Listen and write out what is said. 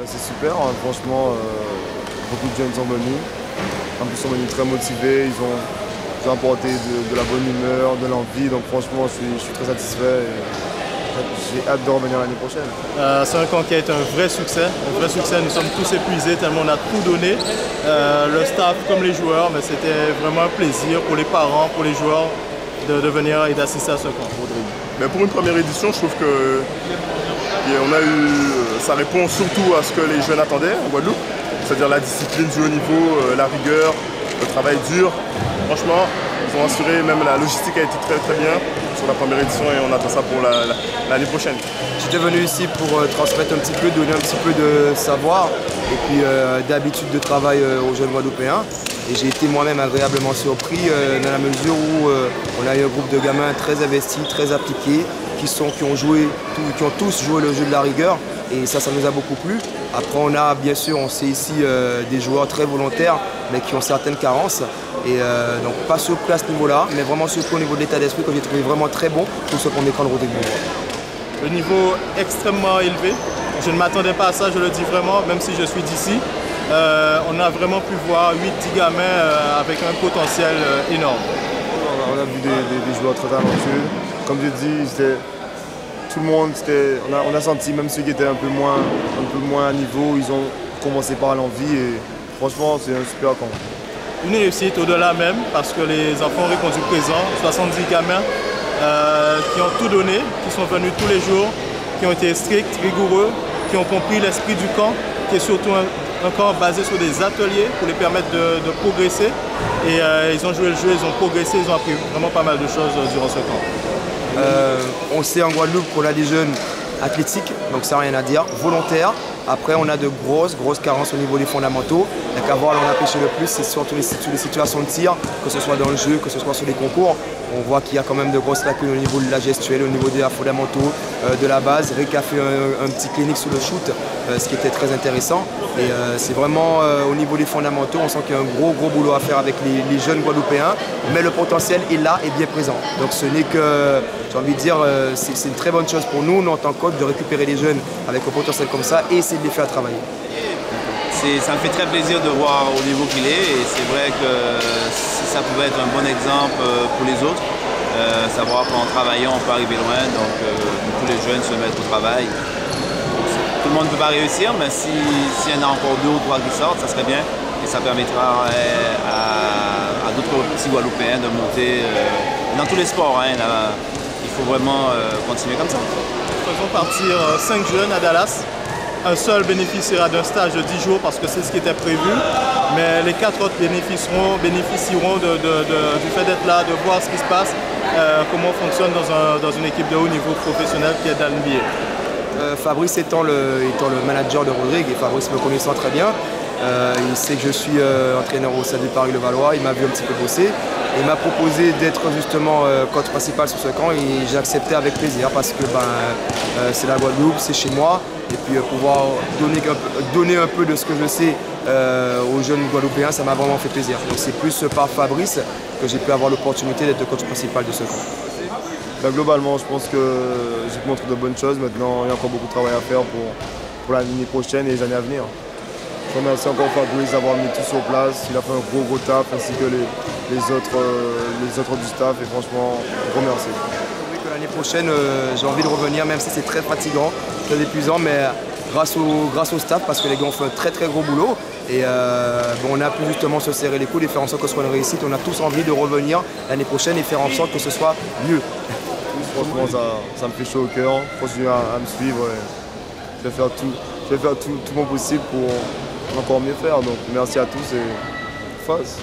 C'est super, hein. Franchement, beaucoup de jeunes sont venus. En plus, ils sont venus très motivés, ils ont apporté de la bonne humeur, de l'envie. Donc franchement, je suis très satisfait. J'ai hâte de revenir l'année prochaine. C'est un camp qui a été un vrai succès. Nous sommes tous épuisés tellement on a tout donné. Le staff comme les joueurs, mais c'était vraiment un plaisir pour les parents, pour les joueurs de venir et d'assister à ce camp. Mais pour une première édition, je trouve que ça répond surtout à ce que les jeunes attendaient en Guadeloupe, c'est-à-dire la discipline du haut niveau, la rigueur, le travail dur. Franchement, ils ont assuré, même la logistique a été très très bien sur la première édition et on attend ça pour l'année prochaine. J'étais venu ici pour transmettre un petit peu, donner un petit peu de savoir et puis d'habitude de travail aux jeunes Guadeloupéens. Et j'ai été moi-même agréablement surpris dans la mesure où on a eu un groupe de gamins très investis, très appliqués, qui ont tous joué le jeu de la rigueur et ça nous a beaucoup plu. Après bien sûr, on sait ici des joueurs très volontaires mais qui ont certaines carences et donc pas surpris à ce niveau-là, mais vraiment surpris au niveau de l'état d'esprit que j'ai trouvé vraiment très bon pour ce premier camp de Rodrigue Beauvoir. Le niveau extrêmement élevé, je ne m'attendais pas à ça, je le dis vraiment, même si je suis d'ici. On a vraiment pu voir 8-10 gamins avec un potentiel énorme. On a vu des joueurs très talentueux. Comme je dis, tout le monde, on a senti, même ceux qui étaient un peu moins à niveau, ils ont commencé par l'envie et franchement, c'est un super camp. Une réussite au-delà même, parce que les enfants ont répondu présents, 70 gamins qui ont tout donné, qui sont venus tous les jours, qui ont été stricts, rigoureux, qui ont compris l'esprit du camp, qui est surtout un camp basé sur des ateliers pour les permettre de progresser. Et ils ont joué le jeu, ils ont progressé, ils ont appris vraiment pas mal de choses durant ce camp. On sait en Guadeloupe qu'on a des jeunes athlétiques, donc ça n'a rien à dire, volontaires. Après, on a de grosses carences au niveau des fondamentaux. Et qu'à voir, on a pêché le plus, c'est surtout les situations de tir, que ce soit dans le jeu, que ce soit sur les concours. On voit qu'il y a quand même de grosses lacunes au niveau de la gestuelle, au niveau des fondamentaux, de la base. Rick a fait un petit clinique sur le shoot, ce qui était très intéressant. Et c'est vraiment au niveau des fondamentaux, on sent qu'il y a un gros boulot à faire avec les jeunes Guadeloupéens. Mais le potentiel est là et bien présent. Donc ce n'est que, j'ai envie de dire, c'est une très bonne chose pour nous en tant que coach de récupérer les jeunes avec un potentiel comme ça et essayer de les faire travailler. Ça me fait très plaisir de voir au niveau qu'il est et c'est vrai que ça pouvait être un bon exemple pour les autres. Savoir qu'en travaillant on peut arriver loin, donc tous les jeunes se mettent au travail. Tout le monde ne peut pas réussir, mais s'il y en a encore 2 ou 3 qui sortent, ça serait bien et ça permettra à d'autres petits Guadeloupéens de monter dans tous les sports. Hein, là, il faut vraiment continuer comme ça. Faisons partir 5 jeunes à Dallas. Un seul bénéficiera d'un stage de 10 jours parce que c'est ce qui était prévu, mais les 4 autres bénéficieront du fait d'être là, de voir ce qui se passe, comment on fonctionne dans une équipe de haut niveau professionnelle qui est dans l'NBA. Fabrice étant le manager de Rodrigue, et Fabrice me connaissant très bien, il sait que je suis entraîneur au Stade de Paris-Levallois, il m'a vu un petit peu bosser. Il m'a proposé d'être justement coach principal sur ce camp et j'ai accepté avec plaisir parce que c'est la Guadeloupe, c'est chez moi. Et puis pouvoir donner un peu de ce que je sais aux jeunes Guadeloupéens, ça m'a vraiment fait plaisir. Donc c'est plus par Fabrice que j'ai pu avoir l'opportunité d'être coach principal de ce camp. Globalement, je pense que j'ai montré de bonnes choses. Maintenant, il y a encore beaucoup de travail à faire pour l'année prochaine et les années à venir. Je remercie encore Fabrice d'avoir mis tout sur place. Il a fait un gros taf ainsi que les autres du staff et franchement, gros merci. L'année prochaine, j'ai envie de revenir, même si c'est très fatigant, très épuisant, mais grâce au staff, parce que les gars ont fait un très gros boulot. Et on a pu justement se serrer les coudes et faire en sorte que ce soit une réussite. On a tous envie de revenir l'année prochaine et faire en sorte que ce soit mieux. Franchement, ça me fait chaud au cœur. Continuez à me suivre. Je vais faire tout mon possible pour encore mieux faire. Donc merci à tous et force.